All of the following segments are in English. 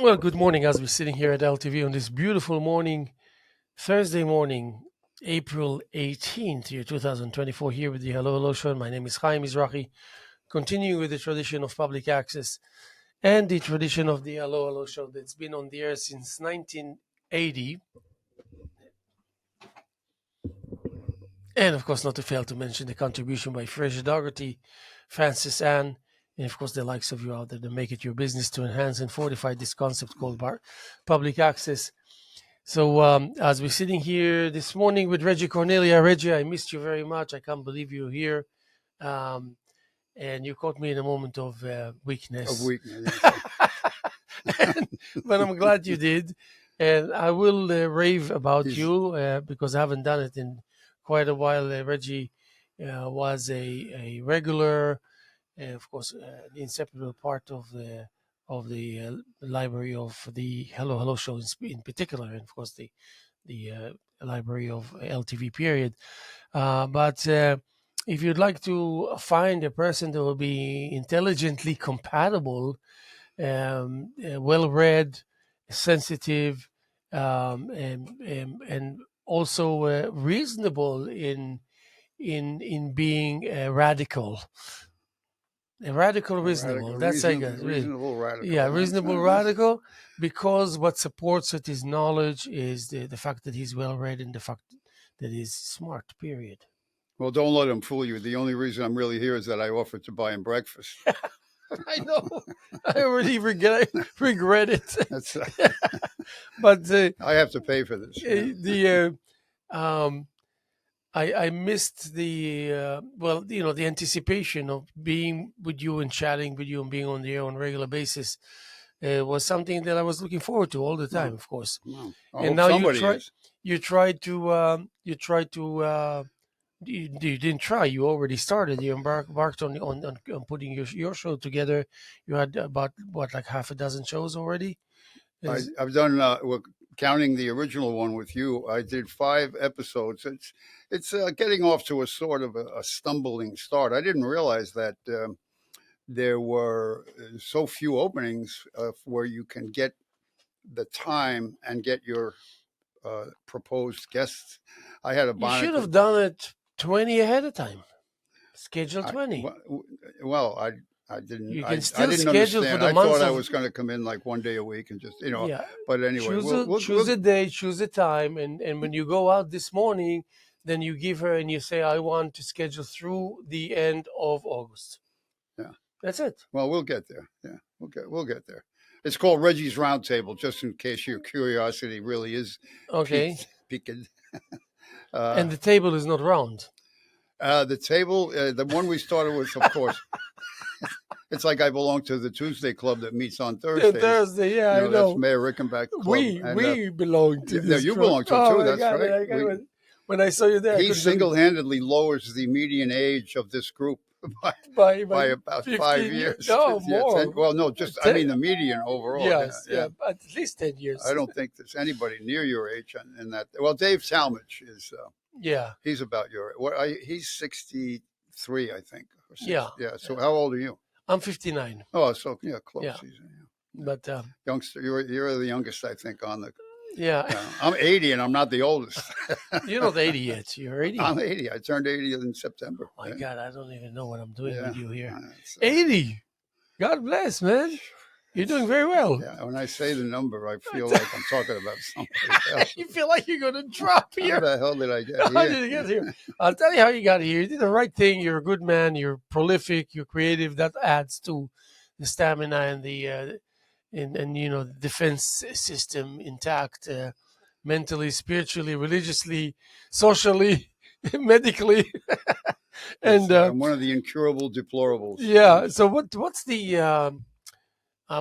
Well, good morning as we're sitting here at LTV on this beautiful morning, Thursday morning, April 18th, 2024, here with the Hello Hello Show. My name is Haim Mizrahi, continuing with the tradition of public access and the tradition of the Hello Hello Show that's been on the air since 1980. And of course, not to fail to mention the contribution by Fraser Dougherty, Francis Ann, and of course, the likes of you out there that make it your business to enhance and fortify this concept called public access. So, as we're sitting here this morning with Reggie Cornelia, Reggie, I missed you very much. I can't believe you're here. Um, and you caught me in a moment of Of weakness. weakness. And- but I'm glad you did. And I will rave about He's- you because I haven't done it in quite a while. Reggie was a regular, of course, an inseparable part of the library of the Hello Hello Show in particular, and of course the library of LTV period. But if you'd like to find a person that will be intelligently compatible, well read, sensitive, and also reasonable in being radical. Radical, reasonable. That's I guess. reasonable radical. Yeah, reasonable, radical. Because what supports it is knowledge, is the fact that he's well read, and the fact that he's smart. Period. Well, don't let him fool you. The only reason I'm really here is that I offered to buy him breakfast. I know. I already regret it. That's But I have to pay for this. I missed the the anticipation of being with you and chatting with you and being on the air on a regular basis was something that I was looking forward to all the time, of course. Well, And now somebody is. you tried to you didn't try. You already started. You embarked on putting your show together. You had about what, like half a dozen shows already. I've done. Well, counting the original one with you, I did 5 episodes. It's getting off to a sort of a stumbling start. I didn't realize that there were so few openings where you can get the time and get your proposed guests. I had a You should have done it 20 ahead of time. Schedule 20. Well, I didn't. You can I still didn't schedule understand. for the I months thought I of- was going to come in like one day a week and just Yeah. But anyway, choose a day, choose a time, and when you go out this morning, then you give her and you say, I want to schedule through the end of August. Yeah. That's it. Well, we'll get there. Yeah, we'll get there. It's called Reggie's Roundtable, just in case your curiosity really is Okay. piqued. And the table is not round. The table, the one we started with, of course. It's like I belong to the Tuesday club that meets on Thursdays. Thursday, yeah, I know. That's Mayor Rickenback club. We belong to this. you belong to it Oh, too. my That's God, right. When I saw you there, He single-handedly lowers the median age of this group by about 15 5 years. No, Yeah, more. 10, well, no, just 10. I mean the median overall. Yes, yeah. at least 10 years. I don't think there's anybody near your age in that. Well, Dave Talmadge is. Yeah. He's about your. He's 63, I think. Yeah. Yeah. So how old are you? I'm 59. Oh, so yeah, close. Yeah. But youngster, you're the youngest, I think, on the. Yeah. I'm 80 and I'm not the oldest. You're not 80 yet. You're 80. I'm 80. I turned 80 in September. Oh my God, I don't even know what I'm doing with you here. 80. 80. God bless, man. You're doing very well. Yeah, when I say the number, I feel like I'm talking about somebody else. You feel like you're going to drop here. How the hell did I get How here? did you get here? I'll tell you how you got here. You did the right thing. You're a good man. You're prolific. You're creative. That adds to the stamina and the the defense system intact, mentally, spiritually, religiously, socially, medically. And I'm one of the incurable deplorables. yeah. So what's the I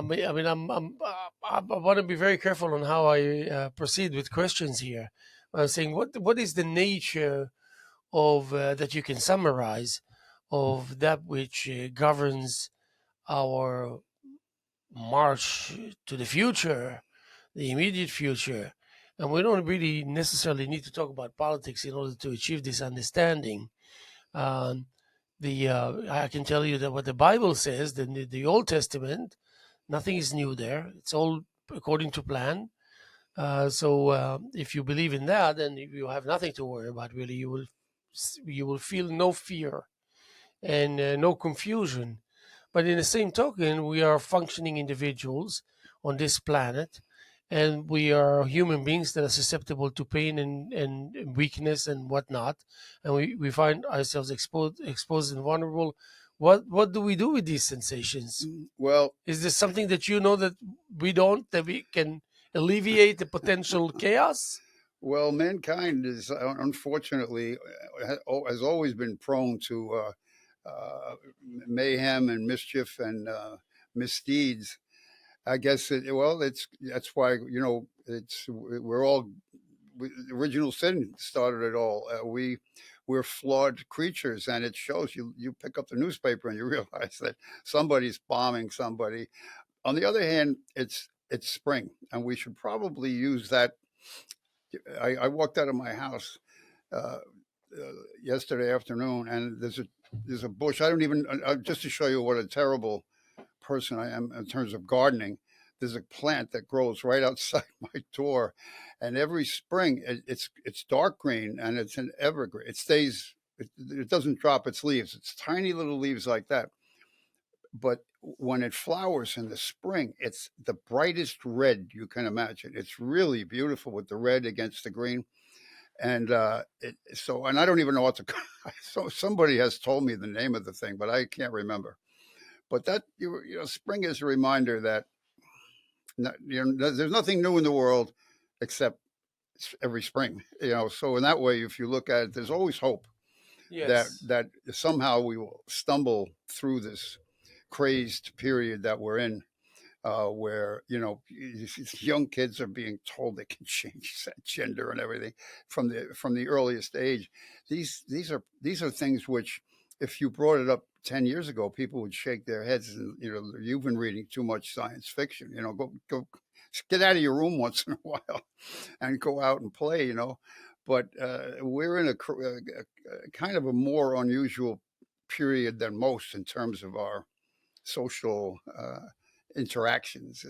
want to be very careful on how I proceed with questions here. I'm saying, what is the nature of that you can summarize of that which governs our march to the future, the immediate future? And we don't really necessarily need to talk about politics in order to achieve this understanding. I can tell you that what the Bible says, the Old Testament, nothing is new there. It's all according to plan. So if you believe in that, then you have nothing to worry about. Really, you will feel no fear and no confusion. But in the same token, we are functioning individuals on this planet, and we are human beings that are susceptible to pain and weakness and whatnot. And we find ourselves exposed and vulnerable. What do we do with these sensations? Well, Is this something that you know that we don't, that we can alleviate the potential chaos? well, mankind is unfortunately has always been prone to mayhem and mischief and misdeeds. I guess that's why we're all the original sin started it all. We're flawed creatures, and it shows. You pick up the newspaper and you realize that somebody's bombing somebody. On the other hand, it's spring, and we should probably use that. I walked out of my house uh, yesterday afternoon, and there's a bush. I don't even just to show you what a terrible person I am in terms of gardening. There's a plant that grows right outside my door, and every spring it's dark green and it's an evergreen. It stays. It doesn't drop its leaves. It's tiny little leaves like that. But when it flowers in the spring, it's the brightest red you can imagine. It's really beautiful with the red against the green. And and I don't even know what to. So somebody has told me the name of the thing, but I can't remember. But spring is a reminder that there's nothing new in the world except every spring. So in that way, if you look at it, there's always hope that Yes. somehow we will stumble through this crazed period that we're in, where young kids are being told they can change gender and everything from the earliest age. These are things which, if you brought it up 10 years ago, people would shake their heads and you've been reading too much science fiction. Go get out of your room once in a while and go out and play. But we're in a kind of a more unusual period than most in terms of our social interactions.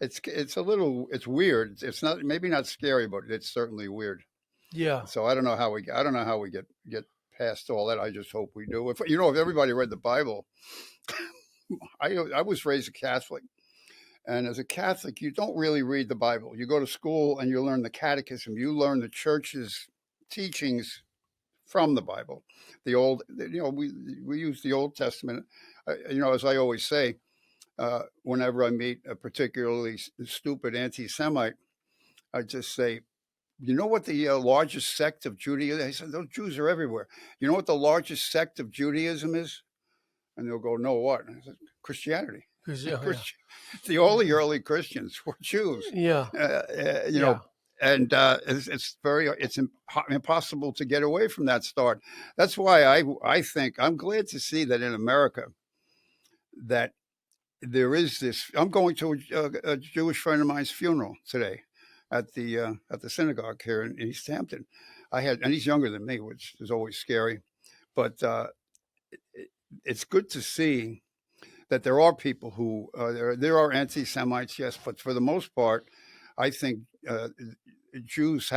It's weird. It's not maybe not scary, but it's certainly weird. Yeah. So I don't know how we get past all that. I just hope we do. If everybody read the Bible, I was raised a Catholic, and as a Catholic, you don't really read the Bible. You go to school and you learn the Catechism. You learn the Church's teachings from the Bible. We use the Old Testament. As I always say, whenever I meet a particularly stupid anti-Semite, I just say, you know what the largest sect of Judaism? I said, those Jews are everywhere. You know what the largest sect of Judaism is? And they'll go, no, what? And I said, Christianity. Yeah, yeah, The early Christians were Jews. yeah, You yeah, know, and it's impossible to get away from that start. That's why I think I'm glad to see that in America that there is this. I'm going to a Jewish friend of mine's funeral today at the synagogue here in East Hampton. And he's younger than me, which is always scary, but it's good to see that there are people who there are anti-Semites, yes, but for the most part, I think Jews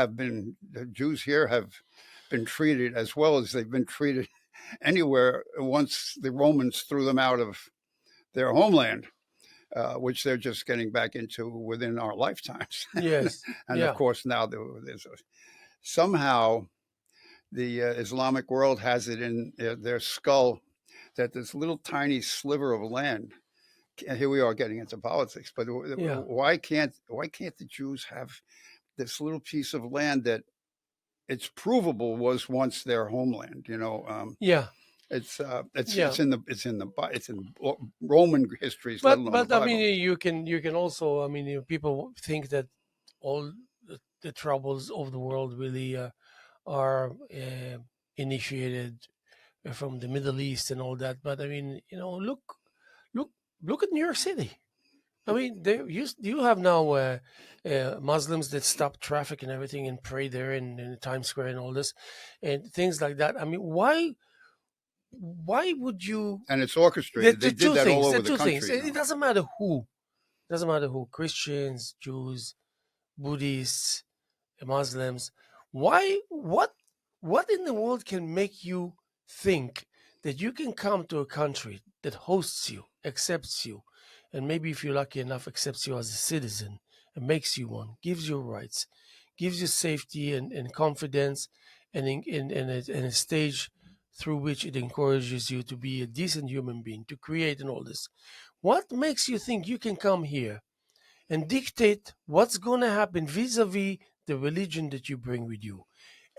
here have been treated as well as they've been treated anywhere once the Romans threw them out of their homeland, which they're just getting back into within our lifetimes. yes, And of yeah, course, now somehow the Islamic world has it in their skull that this little tiny sliver of land. And here we are getting into politics, but yeah, why can't the Jews have this little piece of land that it's provable was once their homeland? yeah, yeah. It's in Roman histories, let alone the But I mean, Bible. you can also, I mean, people think that all the troubles of the world really are initiated from the Middle East and all that. But I mean, look, look at New York City. I mean, you have now Muslims that stop traffic and everything and pray there in Times Square and all this and things like that. I mean, why would you? And it's The, orchestrated. the They did two that all things. The over the two things. country. It doesn't matter who Doesn't matter who, Christians, Jews, Buddhists, Muslims. Why? What in the world can make you think that you can come to a country that hosts you, accepts you, and maybe if you're lucky enough, accepts you as a citizen and makes you one, gives you rights, gives you safety and confidence, and in a stage through which it encourages you to be a decent human being, to create and all this. What makes you think you can come here and dictate what's going to happen vis-a-vis the religion that you bring with you?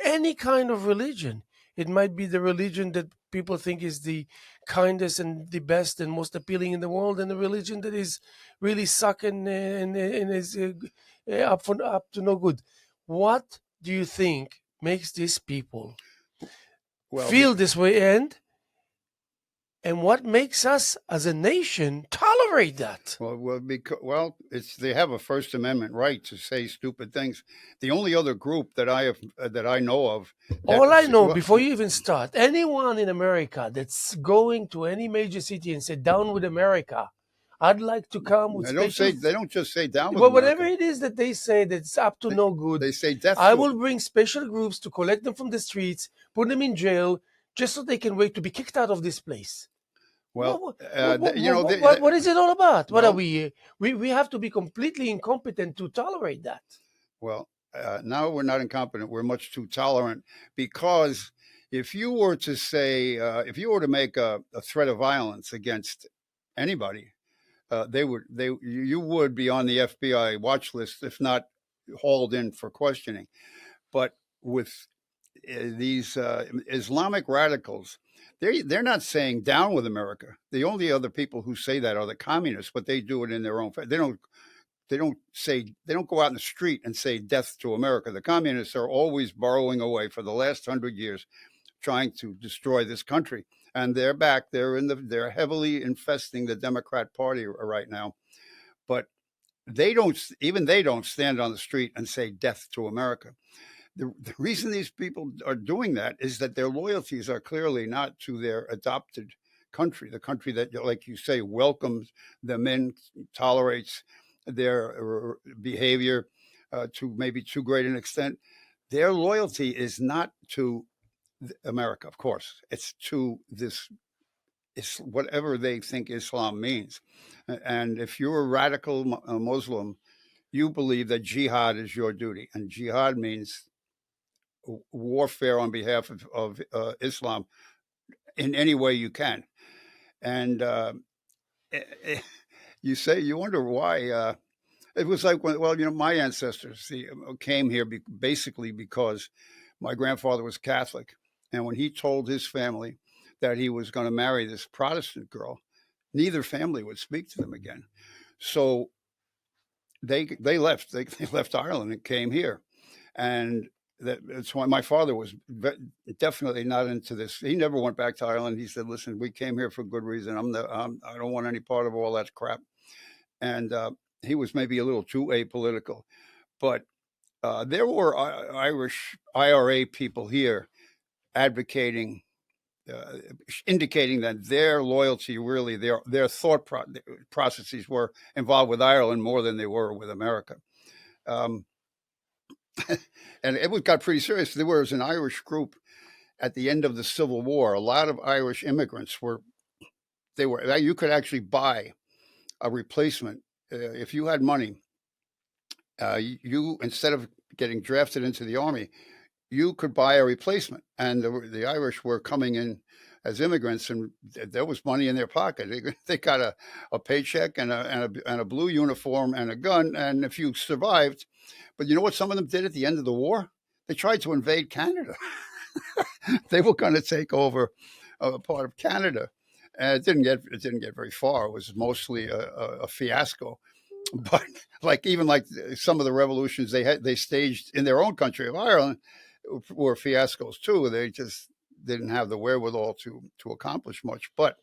Any kind of religion. It might be the religion that people think is the kindest and the best and most appealing in the world, and the religion that is really sucking and is up to no good. What do you think makes these people Well, feel this way, and what makes us as a nation tolerate that? it's they have a First Amendment right to say stupid things. The only other group that I know of that All I know, before you even start, anyone in America that's going to any major city and say "Down with America," I'd like to come with special. they don't just say down with Well, whatever America. it is that they say that's up to no good, They say death I to will bring special groups to collect them from the streets, put them in jail, just so they can wait to be kicked out of this place. well, What is it all about? What are well, we? We have to be completely incompetent to tolerate that. well. Now we're not incompetent. We're much too tolerant because if you were to say, if you were to make a threat of violence against anybody, you would be on the FBI watch list, if not hauled in for questioning. But with these Islamic radicals, they're not saying down with America. The only other people who say that are the communists, but they do it in their own. They don't go out in the street and say death to America. The communists are always borrowing away for the last 100 years, trying to destroy this country. And they're back. They're heavily infesting the Democrat Party right now. But they don't stand on the street and say death to America. The reason these people are doing that is that their loyalties are clearly not to their adopted country, the country that, like you say, welcomes them in, tolerates their behavior to maybe too great an extent. Their loyalty is not to America, of course. It's to this, it's whatever they think Islam means. And if you're a radical Muslim, you believe that jihad is your duty, and jihad means warfare on behalf of Islam in any way you can. And you wonder why. It was like my ancestors came here basically because my grandfather was Catholic, and when he told his family that he was going to marry this Protestant girl, neither family would speak to them again. So they left. They left Ireland and came here, and that's why my father was definitely not into this. He never went back to Ireland. He said, "Listen, we came here for good reason. I don't want any part of all that crap." And he was maybe a little too apolitical, but there were Irish IRA people here advocating, indicating that their loyalty, really their thought processes were involved with Ireland more than they were with America. Um, and it got pretty serious. There was an Irish group at the end of the Civil War. A lot of Irish immigrants you could actually buy a replacement if you had money. You instead of getting drafted into the army, you could buy a replacement. And the Irish were coming in as immigrants, and there was money in their pocket. They got a paycheck and a blue uniform and a gun. And if you survived, but you know what some of them did at the end of the war? They tried to invade Canada. They were going to take over a part of Canada. And it didn't get very far. It was mostly a fiasco. But even like some of the revolutions they staged in their own country of Ireland were fiascos too. They just didn't have the wherewithal to accomplish much. But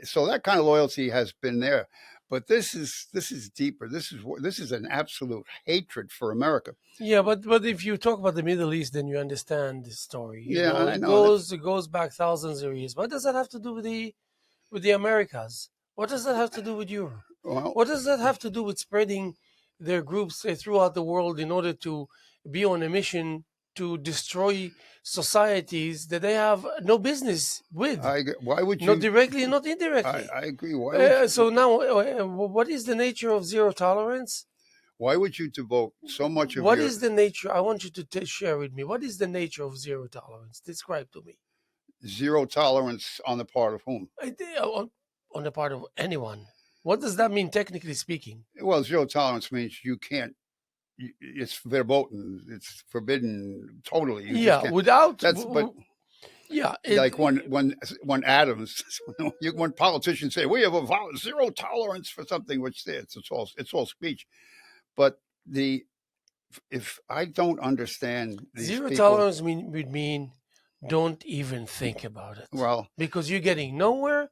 so that kind of loyalty has been there. But this is deeper. This is an absolute hatred for America. Yeah, but if you talk about the Middle East, then you understand the story. Yeah, I It know. goes back thousands of years. What does that have to do with the Americas? What does that have to do with Europe? Well, What does that have to do with spreading their groups throughout the world in order to be on a mission to destroy societies that they have no business with, why would not you? directly, not indirectly? I agree. Why would you? So now, what is the nature of zero tolerance? Why would you devote so much of What your is the nature? I want you to share with me. What is the nature of zero tolerance? Describe to me. zero tolerance on the part of whom? On the part of anyone. What does that mean, technically speaking? Well, zero tolerance means you can't. It's verboten. It's forbidden totally. You just Yeah, can't. without. But Yeah, like when Adams, when politicians say we have a zero tolerance for something, which it's all speech. But the if I don't understand these zero people, tolerance would mean don't even think about it well, because you're getting nowhere,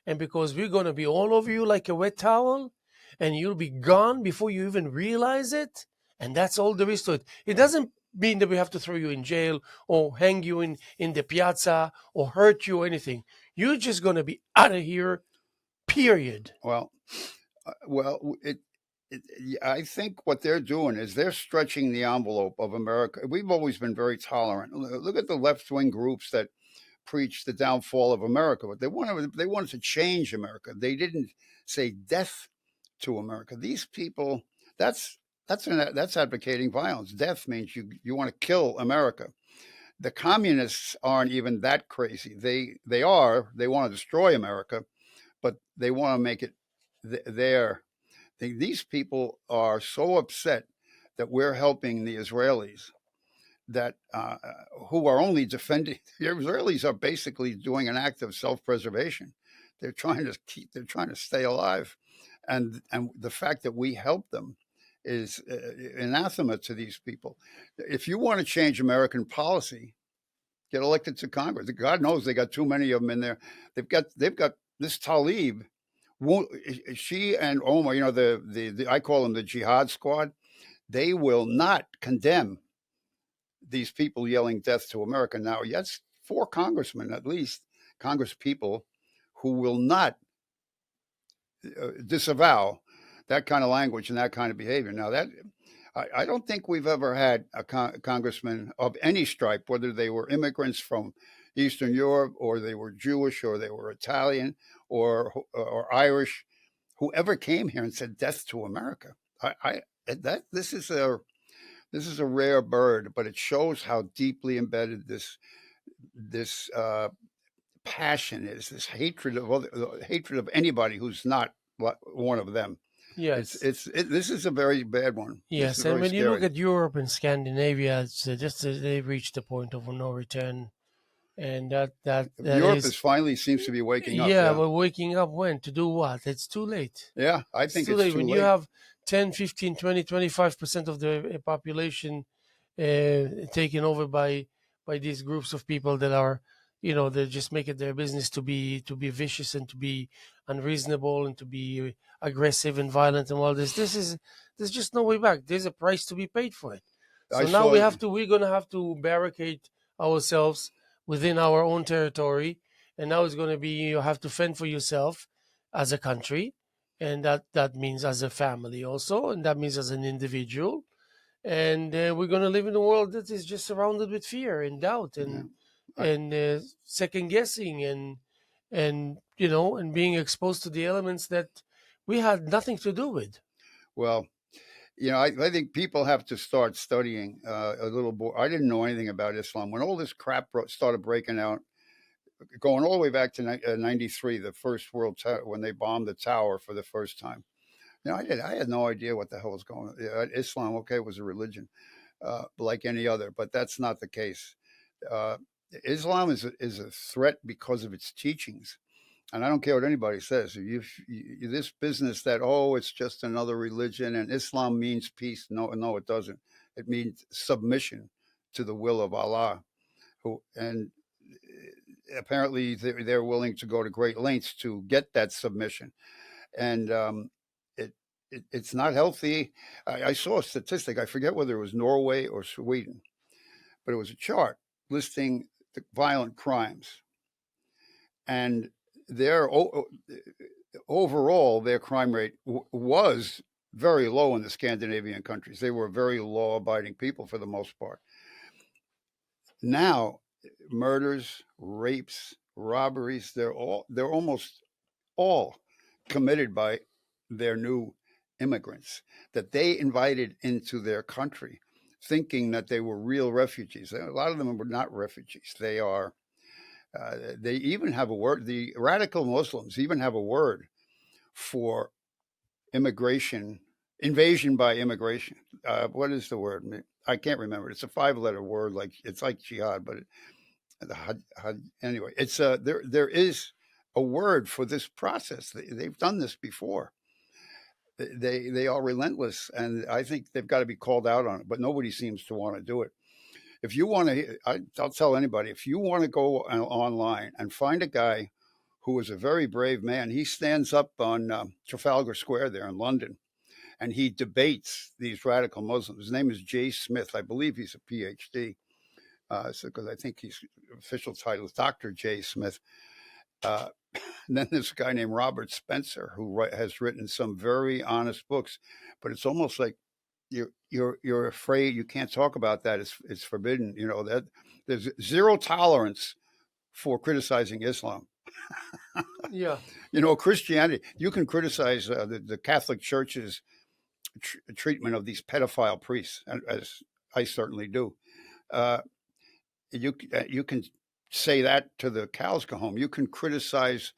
and because we're going to be all over you like a wet towel, and you'll be gone before you even realize it. And that's all there is to it. It doesn't mean that we have to throw you in jail or hang you in the piazza or hurt you or anything. You're just going to be out of here, period. well, it, I think what they're doing is they're stretching the envelope of America. We've always been very tolerant. Look at the left wing groups that preach the downfall of America, but they wanted to change America. They didn't say death to America. These people, that's advocating violence. Death means you want to kill America. The communists aren't even that crazy. They want to destroy America, but they want to make it their. These people are so upset that we're helping the Israelis that who are only defending. The Israelis are basically doing an act of self-preservation. They're trying to stay alive, and the fact that we help them is anathema to these people. If you want to change American policy, get elected to Congress. God knows they got too many of them in there. They've got this Talib. She and Omar, the I call them the Jihad Squad. They will not condemn these people yelling death to America. Now, yes, 4 congressmen at least, Congress people, who will not disavow that kind of language and that kind of behavior. Now, that I don't think we've ever had a congressman of any stripe, whether they were immigrants from Eastern Europe or they were Jewish or they were Italian or Irish, whoever came here and said death to America. I that this is a rare bird, but it shows how deeply embedded this passion is. This hatred of anybody who's not one of them. Yes. This is a very bad one. This is Yes, and very when you look scary. at Europe and Scandinavia, it's just they've reached the point of no return, and that Europe is is, finally seems to be waking up. yeah. Yeah, But waking up when to do what? It's too late. yeah. I It's think too it's late too when you late. have 10, 15, 20, 25% of the population taken over by these groups of people that are, they just make it their business to be vicious and to be unreasonable and to be aggressive and violent and all this. There's just no way back. There's a price to be paid for it. I So now saw. we're gonna have to barricade ourselves within our own territory, and now it's gonna be you have to fend for yourself as a country, and that means as a family also, and that means as an individual, and we're going to live in a world that is just surrounded with fear and doubt Yeah, and I, second guessing and being exposed to the elements that we had nothing to do with. well, I think people have to start studying a little more. I didn't know anything about Islam when all this crap started breaking out, going all the way back to '93, the first world when they bombed the tower for the first time. I had no idea what the hell was going on. Islam, okay, was a religion like any other, but that's not the case. Uh, Islam is a threat because of its teachings. And I don't care what anybody says. This business that it's just another religion and Islam means peace. No, no, it doesn't. It means submission to the will of Allah. And apparently they're willing to go to great lengths to get that submission. And it, it's not healthy. I saw a statistic. I forget whether it was Norway or Sweden, but it was a chart listing the violent crimes, and they're overall, their crime rate was very low in the Scandinavian countries. They were very law-abiding people for the most part. Now, murders, rapes, robberies, they're almost all committed by their new immigrants that they invited into their country, thinking that they were real refugees. A lot of them were not refugees. They are. They even have a word. The radical Muslims even have a word for immigration, invasion by immigration. What is the word? I can't remember. It's a 5-letter word, like it's like jihad, but anyway, it's there is a word for this process. They've done this before. They are relentless, and I think they've got to be called out on it. But nobody seems to want to do it. If you want to, I'll tell anybody. If you want to go online and find a guy who is a very brave man, he stands up on Trafalgar Square there in London, and he debates these radical Muslims. His name is Jay Smith. I believe he's a PhD. Because I think his official title is Dr. Jay Smith. And then there's a guy named Robert Spencer who has written some very honest books, but it's almost like you're afraid you can't talk about that. It's forbidden. You know that there's zero tolerance for criticizing Islam. Yeah. You know, Christianity. You can criticize the Catholic Church's treatment of these pedophile priests, as I certainly do. You can say that to the cows go home. You can criticize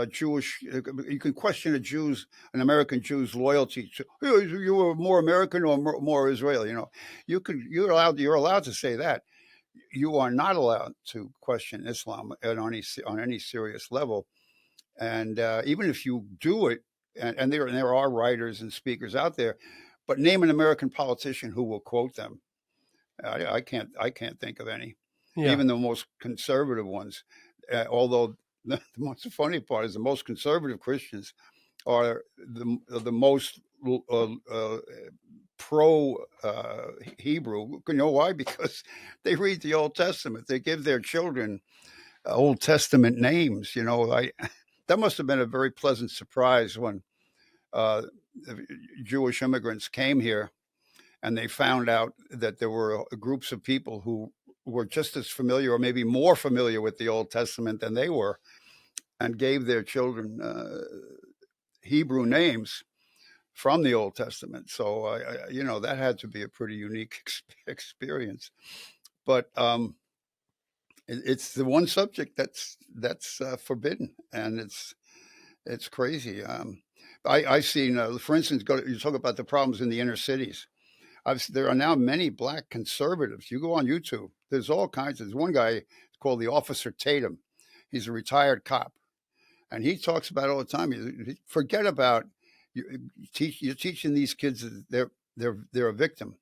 Jewish. You can question an American Jew's loyalty to you were more American or more Israeli. You know, you're allowed to say that. You are not allowed to question Islam on any serious level. And even if you do it, and there are writers and speakers out there, but name an American politician who will quote them. I can't think of any. Yeah. Even the most conservative ones. Although the most funny part is the most conservative Christians are the most pro Hebrew. You know why? Because they read the Old Testament. They give their children Old Testament names. You know, that must have been a very pleasant surprise when Jewish immigrants came here and they found out that there were groups of people who were just as familiar or maybe more familiar with the Old Testament than they were, and gave their children Hebrew names from the Old Testament. So, you know, that had to be a pretty unique experience. But it's the one subject that's forbidden, and it's crazy. I've seen, for instance, you talk about the problems in the inner cities. There are now many black conservatives. You go on YouTube, there's all kinds. There's one guy called the Officer Tatum. He's a retired cop, and he talks about it all the time. Forget about you're teaching these kids that they're a victim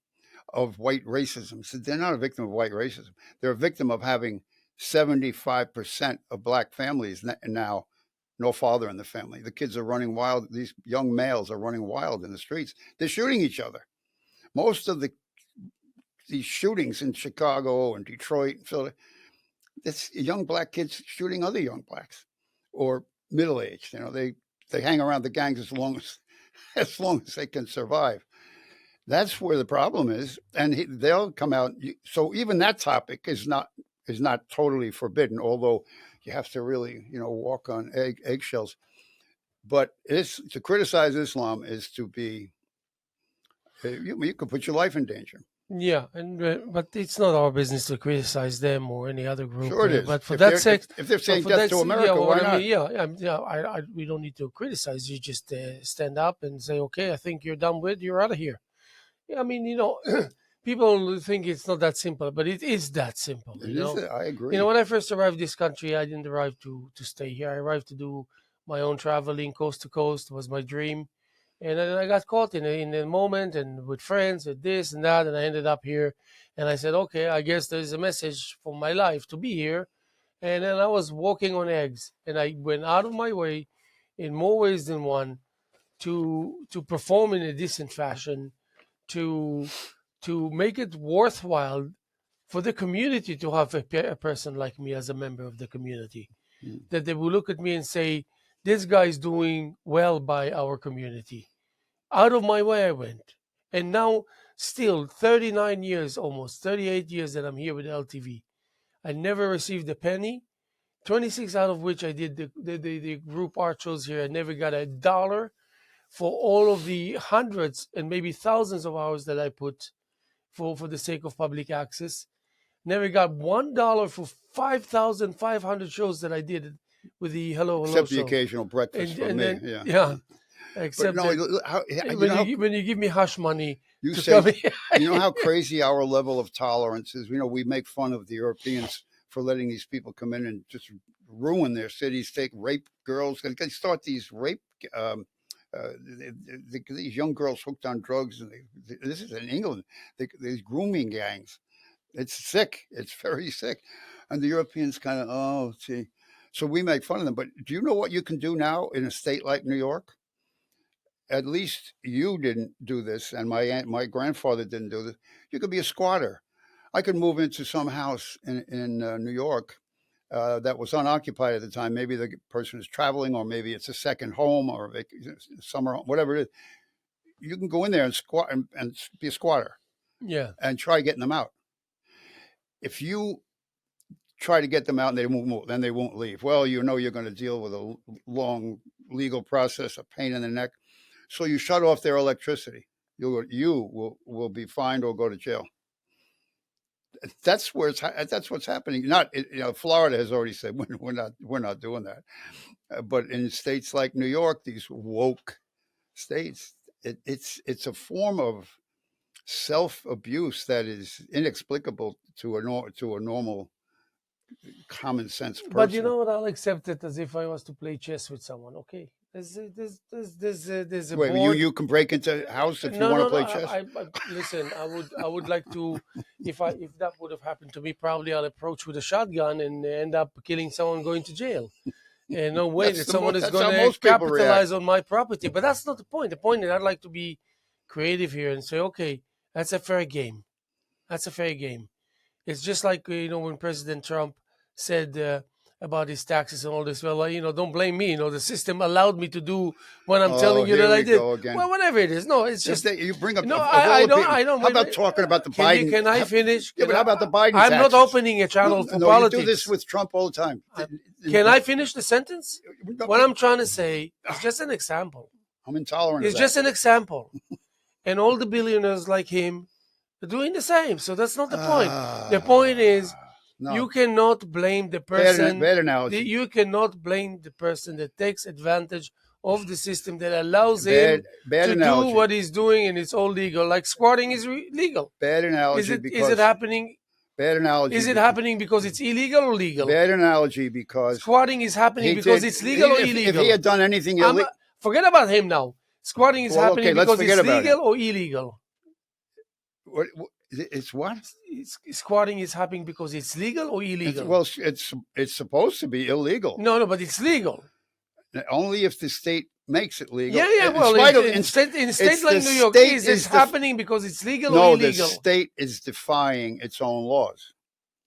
of white racism. So they're not a victim of white racism. They're a victim of having 75% of black families now no father in the family. The kids are running wild. These young males are running wild in the streets. They're shooting each other. Most of these shootings in Chicago and Detroit and Philadelphia, it's young black kids shooting other young blacks or middle aged. You know, they hang around the gangs as long as they can survive. That's where the problem is, and they'll come out. So even that topic is not totally forbidden, although you have to really walk on eggshells. But to criticize Islam is to be you could put your life in danger. Yeah, and but it's not our business to criticize them or any other group. Sure, it is. But for if that sake, if they're saying death to America, why not? we don't need to criticize. You just stand up and say, okay, I think you're done with. You're out of here. Yeah, I mean, people think it's not that simple, but it is that simple. I agree. When I first arrived this country, I didn't arrive to stay here. I arrived to do my own traveling coast to coast. It was my dream. And then I got caught in a moment and with friends and this and that, and I ended up here. And I said, okay, I guess there's a message for my life to be here. And then I was walking on eggs, and I went out of my way in more ways than one to perform in a decent fashion, to make it worthwhile for the community to have a person like me as a member of the community. That they will look at me and say, this guy is doing well by our community. Out of my way I went. And now, still 39 years, almost 38 years that I'm here with LTV, I never received a penny. 26 out of which I did the group art shows here. I never got a dollar for all of the hundreds and maybe thousands of hours that I put for the sake of public access. Never got $1 for 5,500 shows that I did with the Hello Hello Except the show. occasional breakfast from And me. then Yeah. But except no, that when you give me hush money you to say, come here, you know how crazy our level of tolerance is. We make fun of the Europeans for letting these people come in and just ruin their cities, take rape girls, and they start these rape. These young girls hooked on drugs, and this is in England. These grooming gangs. It's sick. It's very sick, and the Europeans kind of see. So we make fun of them. But do you know what you can do now in a state like New York? At least you didn't do this, and my grandfather didn't do this. You could be a squatter. I could move into some house in New York that was unoccupied at the time. Maybe the person is traveling, or maybe it's a second home or a summer home, whatever it is. You can go in there and squat and be a squatter yeah. and try getting them out. If you try to get them out and they won't move, then they won't leave. Well, you're going to deal with a long legal process, a pain in the neck. So you shut off their electricity. You will be fined or go to jail. That's what's happening. Not Florida has already said we're not doing that, but in states like New York, these woke states, it's a form of self abuse that is inexplicable to a normal common sense person. But you know what? I'll accept it as if I was to play chess with someone. Okay, there's a Wait, board. you can break into a house if you No, want no, to play no. chess. Listen. I would like to. If that would have happened to me, probably I'll approach with a shotgun and end up killing someone, going to jail. And no way that someone is that's going how to most people capitalize react. on my property. But that's not the point. The point is I'd like to be creative here and say, okay, that's a fair game. That's a fair game. It's just like when President Trump said about his taxes and all this. Well, don't blame me. The system allowed me to do what I'm telling you Here that I we did. go again. Well, whatever it is. No, it's just You bring up no. of I all the don't. people. I don't. How Wait, about talking about the can Biden? Can I finish? Yeah, but how about the Biden I'm not taxes? opening a channel for No, politics. you do this with Trump all the time. Can I finish the sentence? What I'm trying to say is just an example. I'm intolerant It's of that. just an example. And all the billionaires like him are doing the same. So that's not the point. The point is no. you cannot blame the person. Bad analogy. You cannot blame the person that takes advantage of the system that allows him bad to analogy. do what he's doing, and it's all legal. Like squatting is legal. Bad analogy. Is it happening? Bad analogy. Is it happening because it's illegal or legal? Bad analogy because squatting is happening because it's legal or illegal. If he had done anything illegal, forget about him now. Squatting is happening because it's legal or illegal. It's what? Squatting is happening because it's legal or illegal. It's supposed to be illegal. No, but it's legal. Only if the state makes it legal. Yeah. Well, in states like New York, is it happening because it's legal or illegal? No, the state is defying its own laws.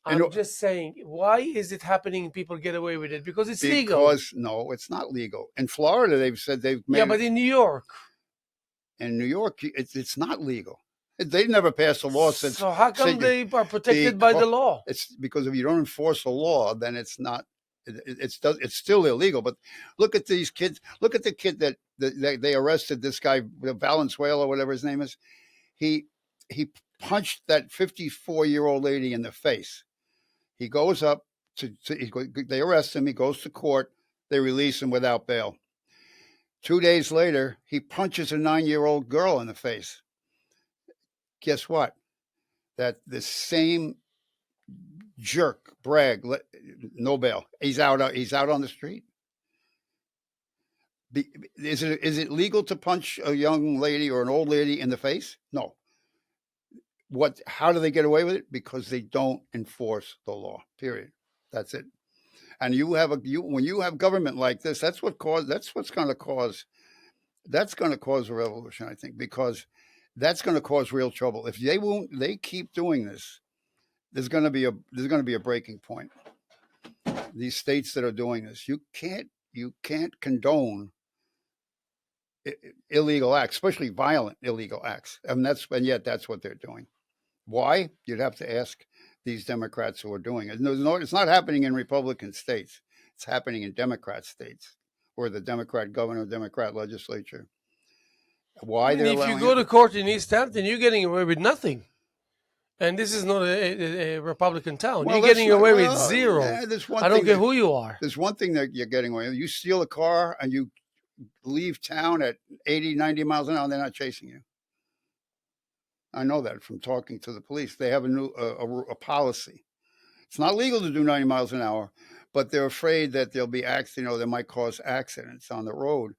I'm just saying, why is it happening? People get away with it because it's legal. Because no, it's not legal. In Florida, they've said they've made. Yeah, but in New York, it's not legal. They never passed a law since. So how come they are protected by the law? It's because if you don't enforce a law, then it's not. It's still illegal. But look at these kids. Look at the kid that they arrested. This guy, Valenzuela, whatever his name is. He punched that 54-year-old lady in the face. He goes up they arrest him. He goes to court. They release him without bail. 2 days later, he punches a 9-year-old girl in the face. Guess what? That the same jerk, Bragg, no bail. He's out on the street. Is it legal to punch a young lady or an old lady in the face? No. How do they get away with it? Because they don't enforce the law. Period. That's it. And when you have government like this, that's what's going to cause a revolution, I think, because that's going to cause real trouble. If they keep doing this, there's going to be a breaking point. These states that are doing this, you can't you can't condone illegal acts, especially violent illegal acts, and yet that's what they're doing. Why? You'd have to ask these Democrats who are doing it. No, it's not happening in Republican states. It's happening in Democrat states, or the Democrat governor, Democrat legislature. I Why mean, they're if you allowing go it? to court in East Hampton, you're getting away with nothing. And this is not a Republican town. Well, You're that's getting not. away with Well, zero. yeah, there's one I don't thing care that who you are. there's one thing that you're getting away with. You steal a car and you leave town at 80, 90 miles an hour, and they're not chasing you. I know that from talking to the police. They have a policy. It's not legal to do 90 miles an hour, but they're afraid that there'll be accidents, they might cause accidents on the road.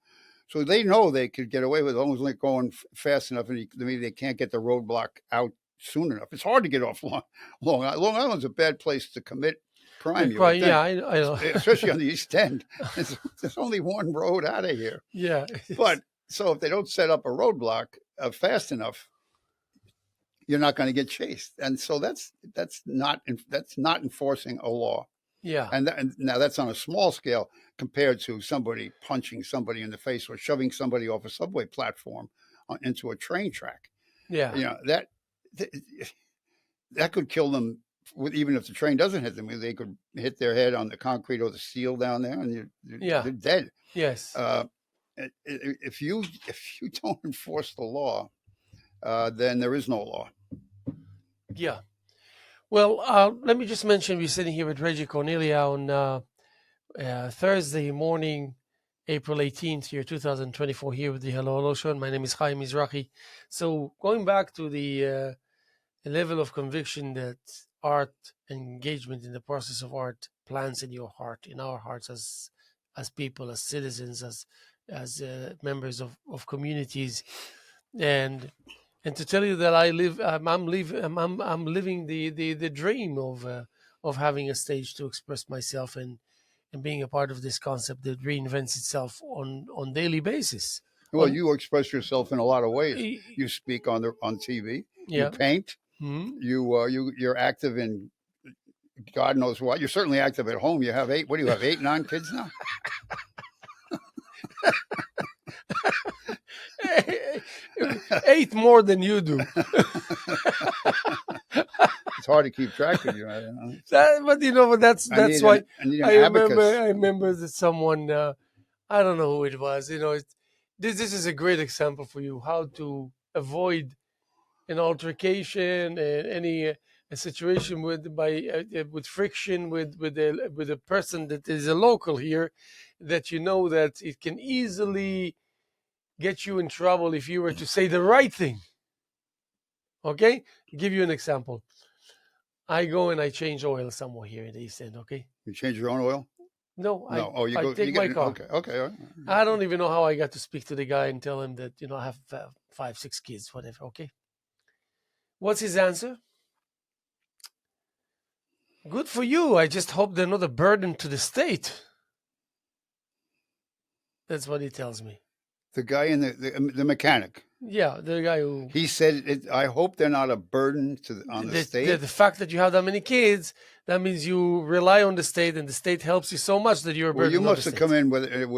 So they know they could get away with it, as long as they're going fast enough, and maybe they can't get the roadblock out soon enough. It's hard to get off Long Island. Long Island's a bad place to commit crime, you would Yeah, think, I know. especially on the East End. There's only one road out of here. Yeah. But so if they don't set up a roadblock fast enough, you're not going to get chased, and so that's not enforcing a law. Yeah. And now that's on a small scale compared to somebody punching somebody in the face or shoving somebody off a subway platform into a train track. Yeah. You know that could kill them. Even if the train doesn't hit them, they could hit their head on the concrete or the steel down there, and they're dead. Yes. If you don't enforce the law, then there is no law. Yeah. Well, let me just mention we're sitting here with Reggie Cornelia on Thursday morning, April 18th, year 2024, here with the Hello Hello Show. And my name is Haim Mizrahi. So going back to the level of conviction that art and engagement in the process of art plants in your heart, in our hearts as people, as citizens, as members of communities, and to tell you that I'm living the dream of having a stage to express myself and being a part of this concept that reinvents itself on daily basis. Well, you express yourself in a lot of ways. Y- You speak on TV. Yeah. You paint. Mhm. You're active in God knows what. You're certainly active at home. You have 8. What do you have? 8, 9 kids now? 8 more than you do. It's hard to keep track of you. But that's why I need an I abacus. remember that someone I don't know who it was. This is a great example for you how to avoid an altercation and any a situation with friction with a person that is a local here, that you know that it can easily get you in trouble if you were to say the right thing. Okay, I'll give you an example. I go and I change oil somewhere here in the East End. Okay. You change your own oil? No, No. I take my car. Okay. All right. I don't even know how I got to speak to the guy and tell him that I have 5, 6 kids, whatever. Okay. What's his answer? Good for you. I just hope they're not a burden to the state. That's what he tells me. The guy in the mechanic. Yeah, the guy who He said, "I hope they're not a burden on the state." the fact that you have that many kids, that means you rely on the state, and the state helps you so much that you're a Well, burden. you must have come in where it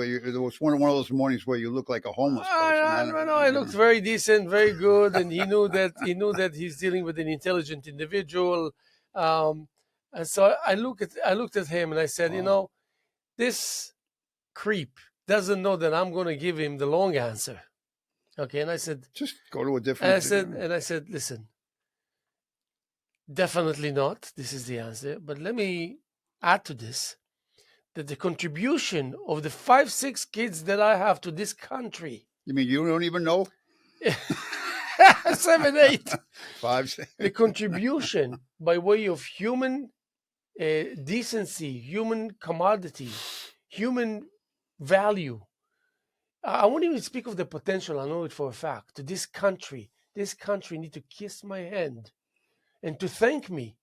was one of those mornings where you look like a homeless person. No, I looked very decent, very good, and he knew that he's dealing with an intelligent individual. And so I looked at him and I said, Wow. This creep doesn't know that I'm going to give him the long answer. Okay, and I said, Just go to a different. I said, listen, definitely not. This is the answer. But let me add to this that the contribution of the 5, 6 kids that I have to this country. You mean you don't even know? 7, 8. 5, 6. The contribution by way of human decency, human commodity, human value. I won't even speak of the potential. I know it for a fact. To this country need to kiss my hand and to thank me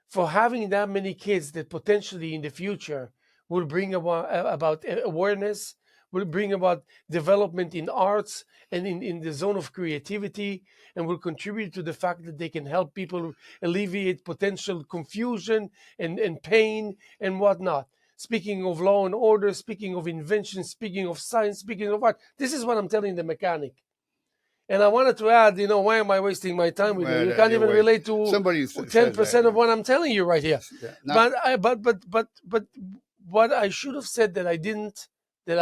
for having that many kids that potentially in the future will bring about awareness, will bring about development in arts and in the zone of creativity, and will contribute to the fact that they can help people alleviate potential confusion and pain and whatnot. speaking of law and order, speaking of invention, speaking of science, speaking of art. This is what I'm telling the mechanic. And I wanted to add, why am I wasting my time with you? Well, You can't you even wait. relate to Somebody ten says that. percent of what I'm telling you right here. Yeah. Now, But what I should have said that I didn't, that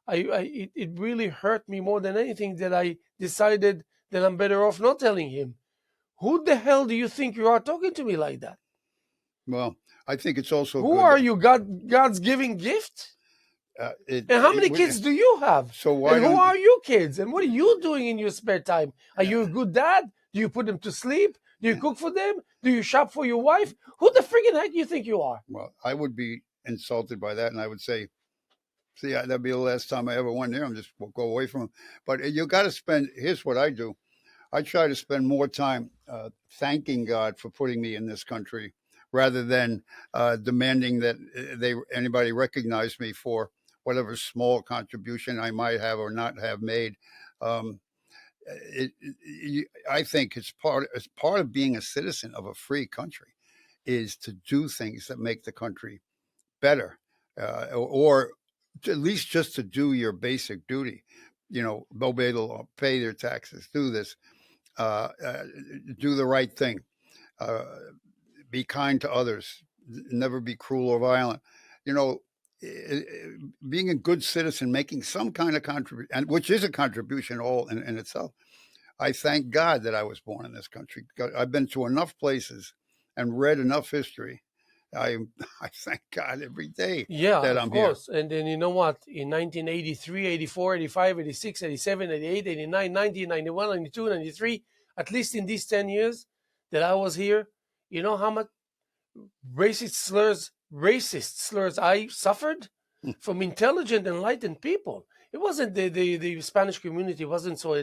it really hurt me more than anything that I decided that I'm better off not telling him. Who the hell do you think you are talking to me like that? well, I think it's also Who good. are you, God's giving gift? And how many kids do you have? So why And who don't? are your kids? And what are you doing in your spare time? Are you a good dad? Do you put them to sleep? Do you cook for them? Do you shop for your wife? Who the friggin' heck do you think you are? Well, I would be insulted by that, and I would say, "See, that'd be the last time I ever went there. I'm just go away from him." But you got to spend. Here's what I do. I try to spend more time thanking God for putting me in this country, rather than demanding that anybody recognize me for whatever small contribution I might have or not have made. Um, I think it's part of being a citizen of a free country is to do things that make the country better, or at least just to do your basic duty. Obey the law, pay their taxes, do this, uh, uh, do the right thing, uh, be kind to others, never be cruel or violent. You know, being a good citizen, making some kind of contribution, and which is a contribution all in itself. I thank God that I was born in this country. I've been to enough places and read enough history. I I thank God every day Yeah, that of I'm here. course. And then you know what? In 1983, 84, 85, 86, 87, 88, 89, 90, 91, 92, 93, at least in these 10 years that I was here, you know how much racist slurs I suffered from intelligent, enlightened people. It wasn't the Spanish community wasn't so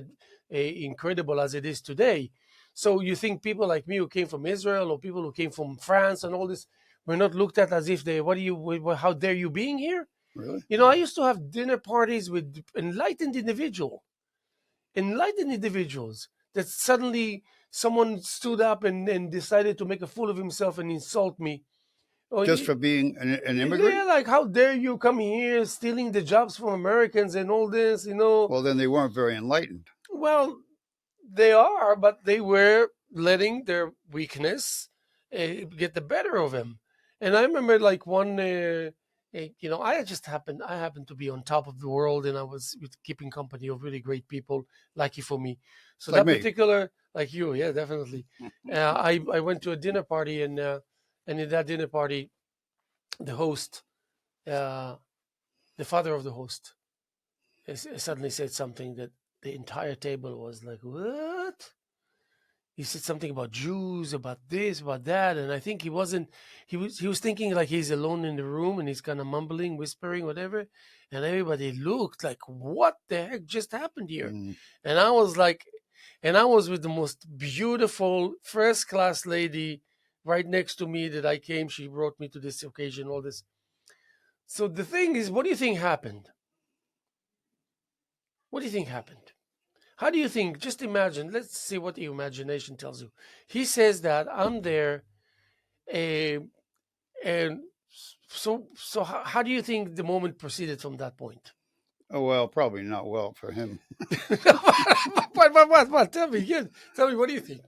incredible as it is today. So you think people like me who came from Israel or people who came from France and all this were not looked at as if they, what do you, how dare you being here? Really? I used to have dinner parties with enlightened individuals that suddenly someone stood up and decided to make a fool of himself and insult me. Oh, Just for being an yeah, immigrant? like how dare you come here stealing the jobs from Americans and all this. Well, then they weren't very enlightened. Well, they are, but they were letting their weakness get the better of them. And I remember like one, I happened to be on top of the world, and I was with keeping company of really great people, lucky for me. So Like that me. particular, like you, yeah, definitely. I went to a dinner party, and in that dinner party, the host, uh, the father of the host, suddenly said something that the entire table was like, "What?" He said something about Jews, about this, about that, and I think he was thinking like he's alone in the room and he's kind of mumbling, whispering, whatever, and everybody looked like, what the heck just happened here? Mm. And I was like, and I was with the most beautiful first class lady right next to me that I came. She brought me to this occasion, all this. So the thing is, what do you think happened? What do you think happened? How do you think? Just imagine. Let's see what your imagination tells you. He says that I'm there, uh, and so how do you think the moment proceeded from that point? Oh, well, probably not well for him. What? Tell me again. Tell me. What do you think?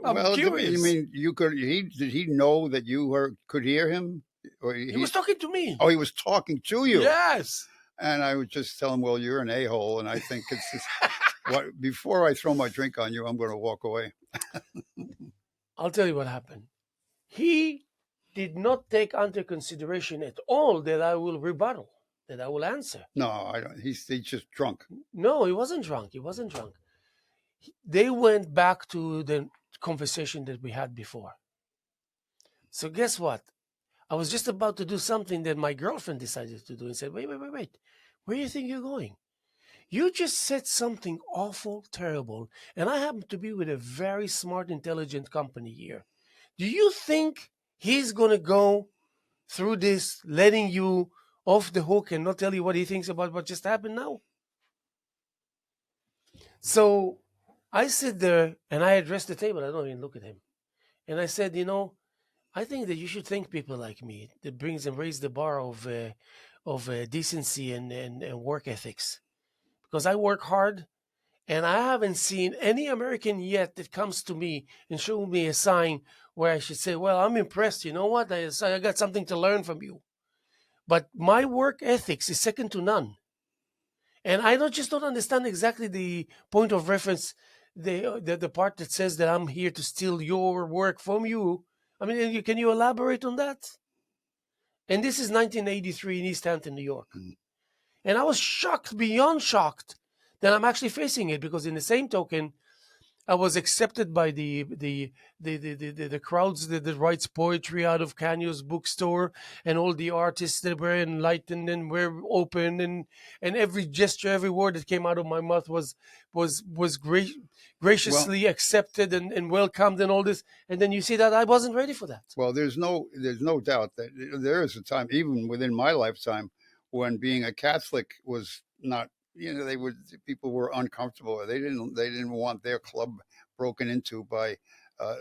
I'm Well, you curious. mean you could? Did he know that you could hear him? Or He was talking to me. Oh, he was talking to you. Yes. And I would just tell him, "Well, you're an a-hole," and I think it's just what. Before I throw my drink on you, I'm going to walk away. I'll tell you what happened. He did not take under consideration at all that I will rebuttal, that I will answer. No, I don't. He's just drunk. No, he wasn't drunk. He wasn't drunk. They went back to the conversation that we had before. So guess what? I was just about to do something that my girlfriend decided to do and said, wait. Where do you think you're going? You just said something awful, terrible, and I happen to be with a very smart, intelligent company here. Do you think he's going to go through this letting you off the hook and not tell you what he thinks about what just happened now? So I sit there and I address the table. I don't even look at him. And I said, I think that you should thank people like me that brings and raise the bar of decency and work ethics, because I work hard. And I haven't seen any American yet that comes to me and show me a sign where I should say, "Well, I'm impressed. You know what? I got something to learn from you." But my work ethics is second to none. And I don't understand exactly the point of reference, the part that says that I'm here to steal your work from you. I mean, can you elaborate on that? And this is 1983 in East Hampton, New York. Mm. And I was shocked, beyond shocked, that I'm actually facing it, because in the same token, I was accepted by the crowds that writes poetry out of Canyo's bookstore, and all the artists that were enlightened and were open, and every gesture, every word that came out of my mouth was Well, graciously accepted and welcomed and all this. And then you see that I wasn't ready for that. well, there's no doubt that there is a time, even within my lifetime, when being a Catholic was not. They would people were uncomfortable. They didn't want their club broken into by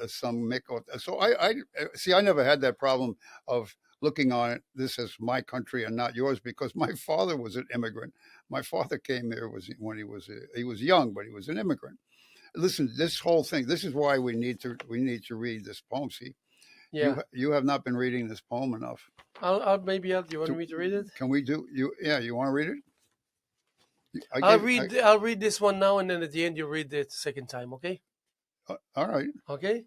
some Mick. So I see. I never had that problem of looking on it this as my country and not yours, because my father was an immigrant. My father came here was when he was young, but he was an immigrant. Listen, this whole thing. This is why we need to read this poem. See, Yeah, you have not been reading this poem enough. do you want To, me to read it? can we do you? Yeah, you want to read it? I I'll gave. read. I'll read this one now, and then at the end you read it second time. Okay? All right. Okay?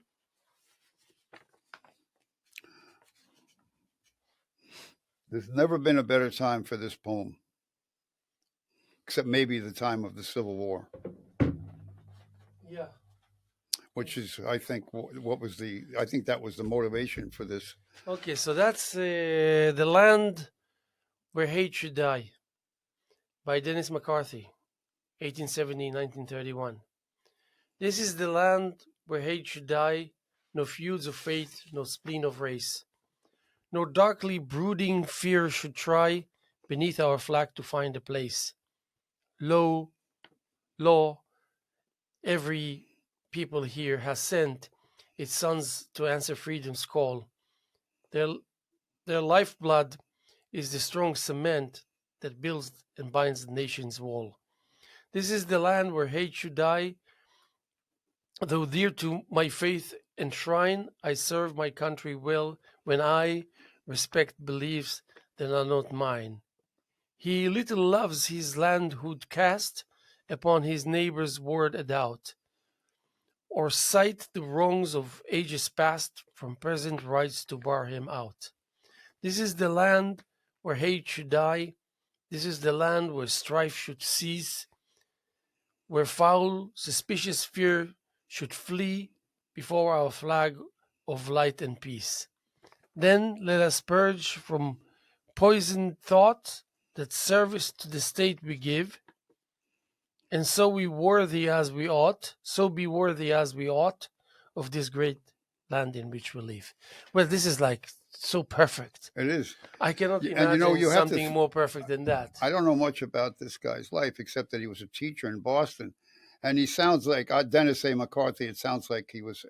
There's never been a better time for this poem, except maybe the time of the Civil War, Yeah. which is, I think, what was the. I think that was the motivation for this. Okay, so that's The Land Where Hate Should Die by Dennis McCarthy, 1870-1931. This is the land where hate should die, no feuds of faith, no spleen of race. No darkly brooding fear should try beneath our flag to find a place. Lo, law, every people here has sent its sons to answer freedom's call. Their, their lifeblood is the strong cement that builds and binds the nation's wall. This is the land where hate should die. Though dear to my faith and shrine, I serve my country well when I respect beliefs that are not mine. He little loves his land who'd cast upon his neighbor's word a doubt, or cite the wrongs of ages past from present rights to bar him out. This is the land where hate should die. This is the land where strife should cease, where foul, suspicious fear should flee before our flag of light and peace. Then let us purge from poisoned thought that service to the state we give, and so be worthy as we ought, of this great land in which we live. Well, this is like so perfect. It is, I cannot and imagine you have to. something more perfect than that. I don't know much about this guy's life except that he was a teacher in Boston, and he sounds like Dennis A. McCarthy. It sounds like he was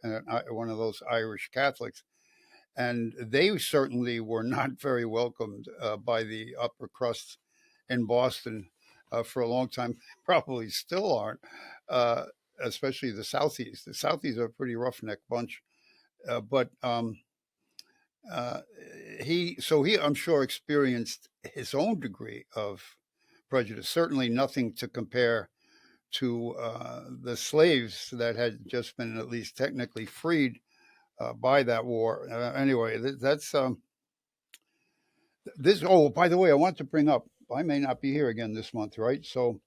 one of those Irish Catholics, and they certainly were not very welcomed by the upper crust in Boston for a long time. Probably still aren't, uh, especially the Southies. The Southies are a pretty roughneck bunch, but uh, he I'm sure experienced his own degree of prejudice. Certainly nothing to compare to the slaves that had just been at least technically freed by that war. Anyway, that's this. Oh, by the way, I want to bring up. I may not be here again this month, right? So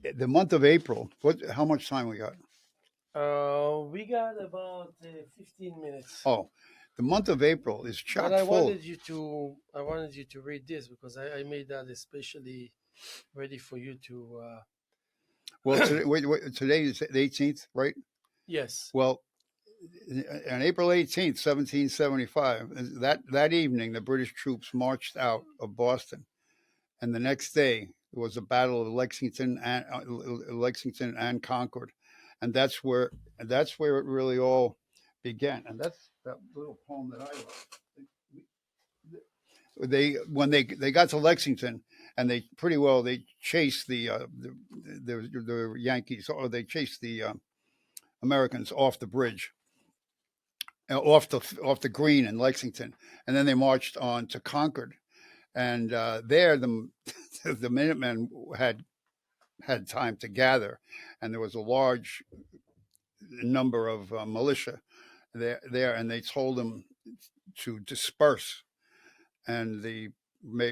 the month of April. What? How much time we got? We got about 15 minutes. Oh, the month of April is But chock full. I wanted you to read this because I made that especially ready for you to. Well, today, today is the 18th, right? Yes. Well, on April 18th, 1775, that evening, the British troops marched out of Boston, and the next day there was a battle of Lexington and Concord, and that's where it really all began, and that's that little poem that I wrote. They when they got to Lexington, and they pretty well they chased the Yankees, or they chased the Americans off the bridge, off the green in Lexington, and then they marched on to Concord, and there the Minutemen had time to gather, and there was a large number of militia there, and they told them to disperse, and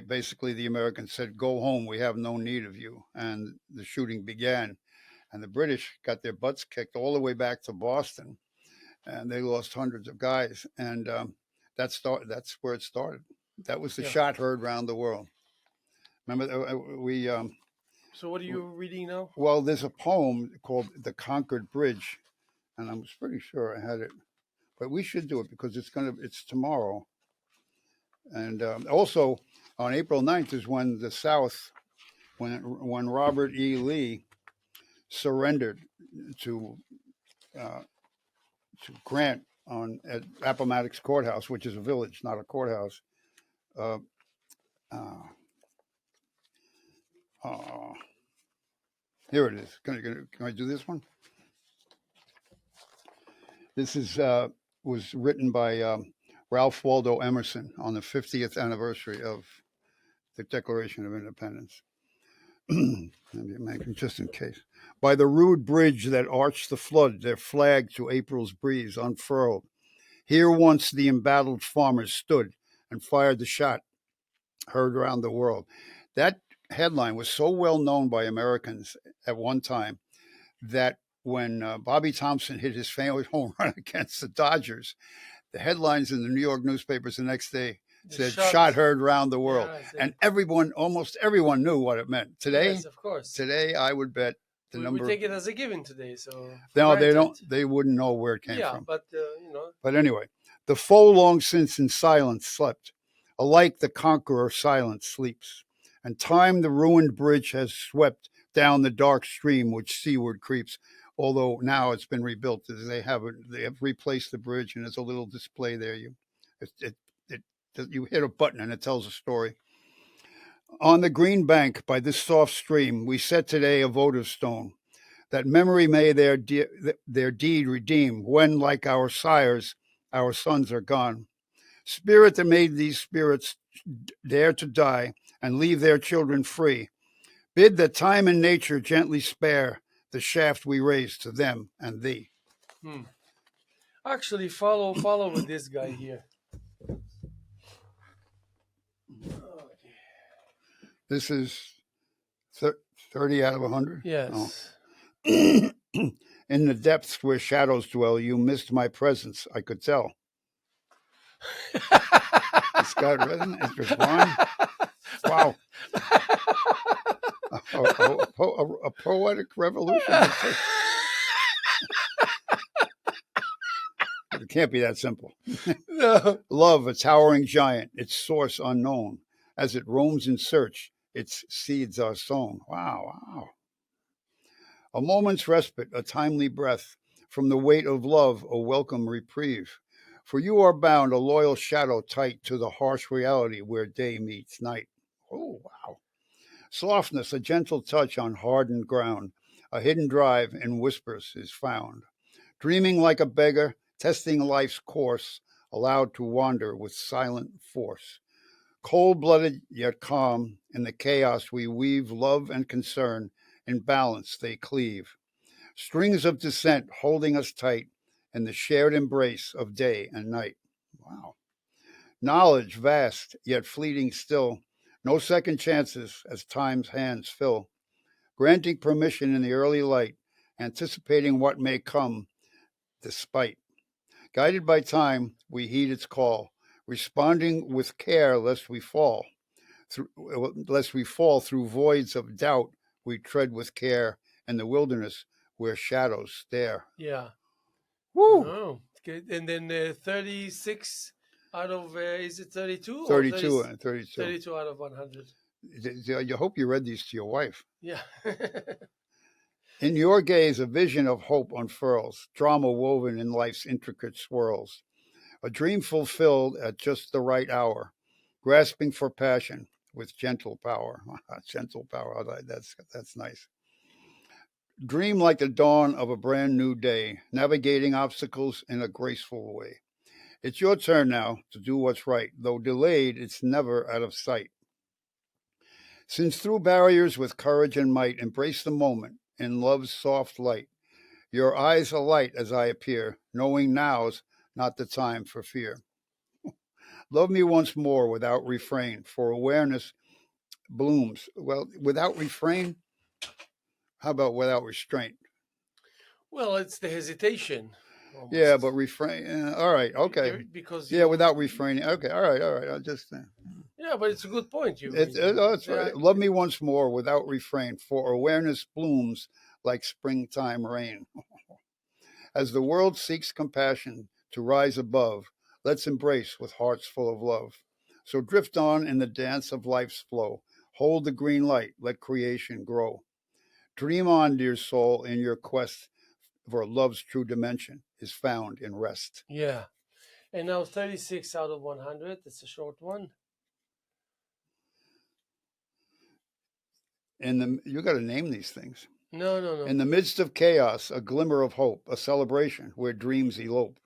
basically the Americans said, "Go home. We have no need of you." And the shooting began, and the British got their butts kicked all the way back to Boston, and they lost hundreds of guys. And that's where it started. That was the Yeah. shot heard round the world. Remember, we. So what are you reading now? Well, there's a poem called "The Concord Bridge," and I'm pretty sure I had it, but we should do it because it's tomorrow. And also on April 9th is when the South, when Robert E. Lee surrendered to Grant at Appomattox Courthouse, which is a village, not a courthouse. Uh, uh, uh, Here it is. Can I do this one? This was written by Ralph Waldo Emerson on the 50th anniversary of the Declaration of Independence. Just in case. By the rude bridge that arched the flood, their flag to April's breeze unfurled. Here once the embattled farmers stood and fired the shot heard around the world. That headline was so well known by Americans at one time that when Bobby Thompson hit his famous home run against the Dodgers, the headlines in the New York newspapers the next day said "shot heard round the world," and almost everyone knew what it meant. Today, yes, of course. Today, I would bet we take it as a given today. So no, they don't. They wouldn't know where it came from. Yeah, but But anyway, the foe long since in silence slept. Alike the conqueror silent sleeps, and time the ruined bridge has swept down the dark stream which seaward creeps. Although now it's been rebuilt, they have replaced the bridge, and there's a little display there. You hit a button and it tells a story. On the green bank by this soft stream, we set today a votive stone, that memory may their deed redeem when, like our sires, our sons are gone. Spirit that made these spirits dare to die and leave their children free, bid that time and nature gently spare the shaft we raise to them and thee. Actually, follow with this guy here. This is 30 out of 100? Yes. Oh. In the depths where shadows dwell, you missed my presence, I could tell. Scott Redden, Edward Vaughn. Wow. A poetic revolution. It can't be that simple. No. Love, a towering giant, its source unknown. As it roams in search, its seeds are sown. Wow. A moment's respite, a timely breath. From the weight of love, a welcome reprieve. For you are bound, a loyal shadow tight to the harsh reality where day meets night. Oh, wow. Softness, a gentle touch on hardened ground. A hidden drive in whispers is found. Dreaming like a beggar, testing life's course, allowed to wander with silent force. Cold-blooded yet calm, in the chaos we weave love and concern, in balance they cleave. Strings of descent holding us tight in the shared embrace of day and night. Wow. Knowledge vast, yet fleeting still, no second chances as time's hands fill. Granting permission in the early light, anticipating what may come despite. Guided by time, we heed its call, responding with care lest we fall. Lest we fall through voids of doubt, we tread with care in the wilderness where shadows stare. Yeah. Woo! Oh, good. And then 36 out of, is it 32? 32. 32 out of 100. You hope you read these to your wife. Yeah. In your gaze, a vision of hope unfurls, drama woven in life's intricate swirls. A dream fulfilled at just the right hour, grasping for passion with gentle power. Gentle power. That's nice. Dream like the dawn of a brand new day, navigating obstacles in a graceful way. It's your turn now to do what's right. Though delayed, it's never out of sight. Since through barriers with courage and might, embrace the moment in love's soft light. Your eyes alight as I appear, knowing now's not the time for fear. Love me once more without refrain, for awareness blooms. Well, without refrain, how about without restraint? Well, it's the hesitation Yeah, almost. but refrain. All right, okay. Because Yeah, you without refraining. Okay, all right. I'll just. yeah, but it's a good point you It's raised there. oh, it's Yeah, right. Love me once more without refrain, for awareness blooms like springtime rain. As the world seeks compassion to rise above, let's embrace with hearts full of love. So drift on in the dance of life's flow. Hold the green light, let creation grow. Dream on, dear soul, in your quest for love's true dimension is found in rest. yeah. And now 36 out of 100. It's a short one. You got to name these things. No, no, no. In the midst of chaos, a glimmer of hope, a celebration where dreams elope.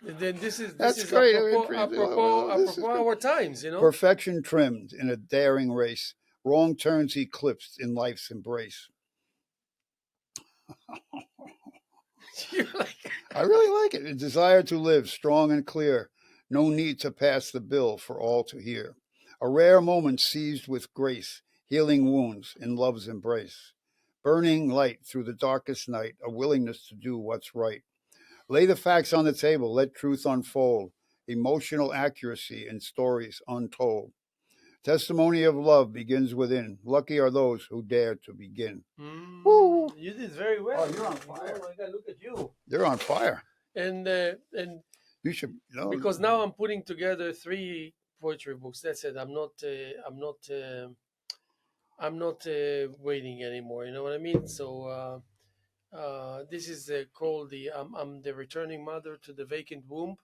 Then this That's is great. I mean, apropos dreams apropos elope. This is apropos good. our times, you know. Perfection trimmed in a daring race, wrong turns eclipsed in life's embrace. You're like, I really like it. A desire to live strong and clear. No need to pass the bill for all to hear. A rare moment seized with grace, healing wounds in love's embrace. Burning light through the darkest night, a willingness to do what's right. Lay the facts on the table, let truth unfold. Emotional accuracy in stories untold. Testimony of love begins within. Lucky are those who dare to begin. Woo! you did very well. Oh, you're on Oh fire. my God, look at you. They're on fire. And You should know. because now I'm putting together 3 poetry books. That's it. I'm not waiting anymore. You know what I mean? So this is called the I'm the returning mother to the vacant womb.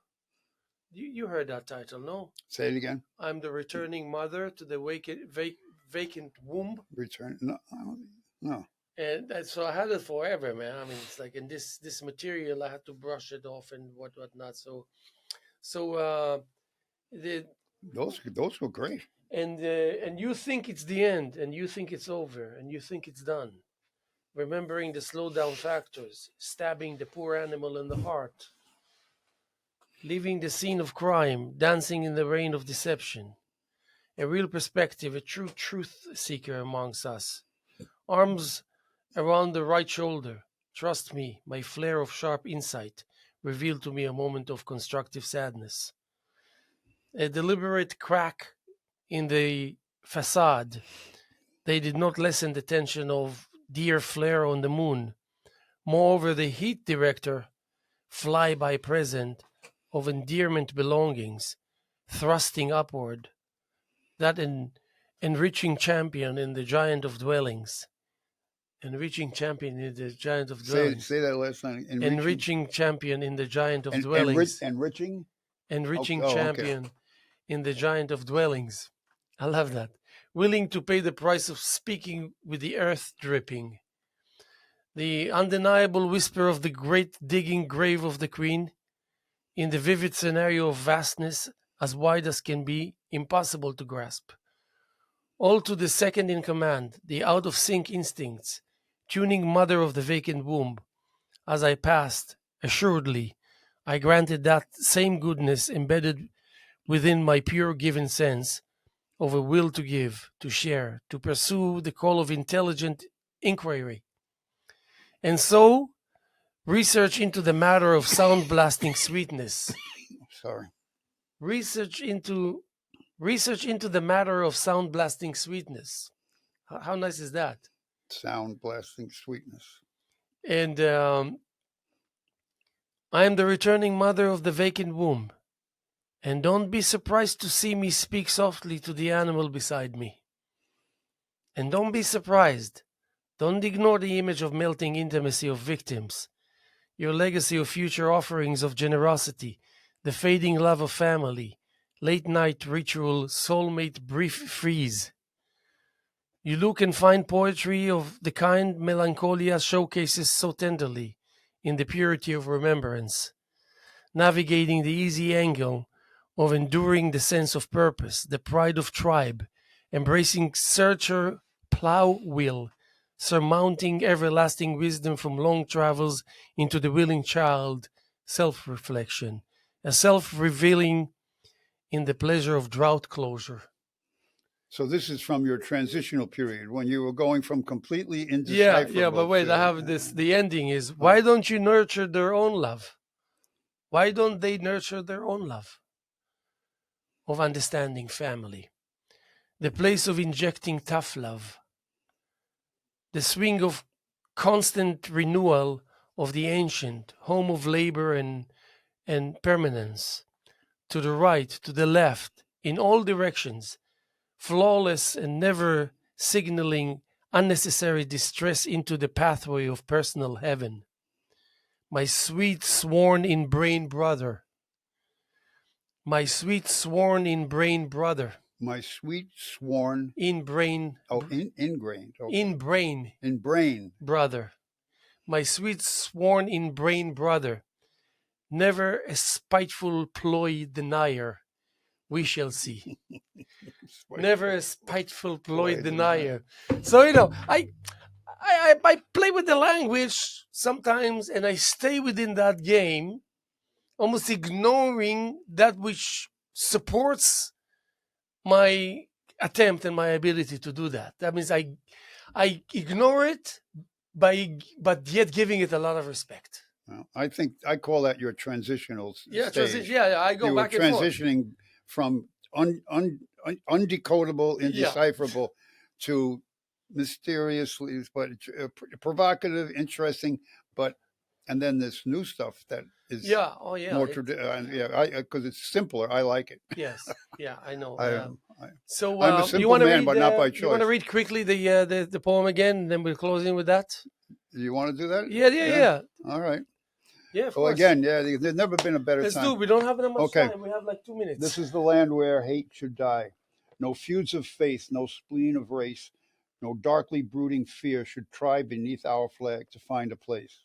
You heard that title, no? Say it again. I'm the returning mother to the vacant womb. Return. No, no. And so I had it forever, man. I mean, it's like in this material, I had to brush it off and whatnot. So the Those were great. and you think it's the end, and you think it's over, and you think it's done. Remembering the slowdown factors, stabbing the poor animal in the heart, leaving the scene of crime, dancing in the rain of deception. A real perspective, a true truth seeker amongst us. Arms around the right shoulder. Trust me, my flare of sharp insight revealed to me a moment of constructive sadness. A deliberate crack in the facade. They did not lessen the tension of dear flare on the moon. Moreover, the heat director, fly-by present of endearment belongings, thrusting upward, that enriching champion in the giant of dwellings. Enriching champion in the giant of dwellings. Say that last line. Enriching champion in the giant of dwellings. Enriching. Enriching Okay. champion in the giant of dwellings. I love that. Willing to pay the price of speaking with the earth dripping. The undeniable whisper of the great digging grave of the queen, in the vivid scenario of vastness, as wide as can be, impossible to grasp. All to the second in command, the out of sync instincts, tuning mother of the vacant womb. As I passed, assuredly, I granted that same goodness embedded within my pure given sense of a will to give, to share, to pursue the call of intelligent inquiry. And so, research into the matter of sound blasting sweetness. Sorry. Research into the matter of sound blasting sweetness. How nice is that? Sound blasting sweetness. And I am the returning mother of the vacant womb. And don't be surprised to see me speak softly to the animal beside me. And don't be surprised Don't ignore the image of melting intimacy of victims, your legacy of future offerings of generosity, the fading love of family, late night ritual, soulmate brief freeze. You look and find poetry of the kind Melancholia showcases so tenderly in the purity of remembrance, navigating the easy angle of enduring the sense of purpose, the pride of tribe, embracing searcher plow wheel, surmounting everlasting wisdom from long travels into the willing child, self reflection, a self revealing in the pleasure of drought closure. So this is from your transitional period when you were going from completely Yeah, indecipherable but wait, I have this. The ending is why don't you nurture their own love? Why don't they nurture their own love of understanding family? The place of injecting tough love, the swing of constant renewal of the ancient, home of labor and permanence, to the right, to the left, in all directions, flawless and never signaling unnecessary distress into the pathway of personal heaven. My sweet sworn in brain brother, my sweet sworn in brain brother, my sweet sworn in brain, ingrained, okay. in brain in brain brother, my sweet sworn in brain brother, never a spiteful ploy denier, we shall see. Never a spiteful ploy denier. So I play with the language sometimes, and I stay within that game, almost ignoring that which supports my attempt and my ability to do that. That means I ignore it but yet giving it a lot of respect. Well, I think I call that your transitional stage. I go you back were and forth. transitioning from undecodable, indecipherable to mysteriously, but provocative, interesting, and then this new stuff that is more traditional. Because it's simpler. I like it. Yes, I know. So I'm a simple man, but not by choice. You want to read quickly the poem again, and then we'll close in with that? You want to do that? Yeah. All right. Yeah, of course. Again, there's never been a better time. Let's do. We don't have that much time. We have like 2 minutes. This is the land where hate should die. No feuds of faith, no spleen of race, no darkly brooding fear should try beneath our flag to find a place.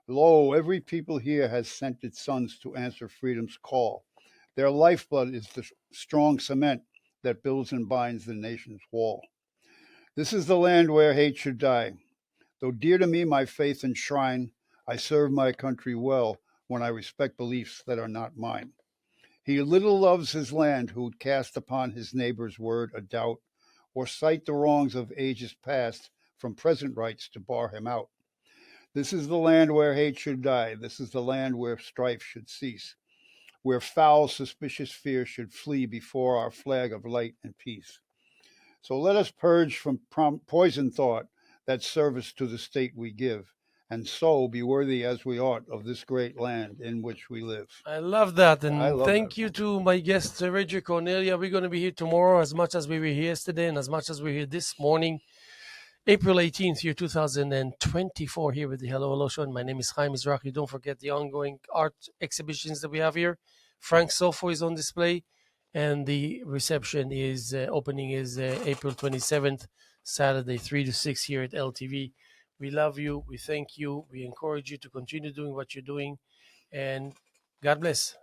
Lo, every people here has sent its sons to answer freedom's call. Their lifeblood is the strong cement that builds and binds the nation's wall. This is the land where hate should die. Though dear to me my faith and shrine, I serve my country well when I respect beliefs that are not mine. He little loves his land who'd cast upon his neighbor's word a doubt, or cite the wrongs of ages past from present rights to bar him out. This is the land where hate should die. This is the land where strife should cease, where foul, suspicious fear should flee before our flag of light and peace. So let us purge from poison thought that service to the state we give, and so be worthy as we ought of this great land in which we live. I love that, and thank you to my guest, Reggie Cornelia. We're going to be here tomorrow as much as we were here yesterday and as much as we were here this morning. April 18th, year 2024, here with the Hello Show. And my name is Haim Mizrahi. Don't forget the ongoing art exhibitions that we have here. Frank Sofo is on display, and the reception is opening is April 27th, Saturday, 3 to 6 here at LTV. We love you. We thank you. We encourage you to continue doing what you're doing. And God bless.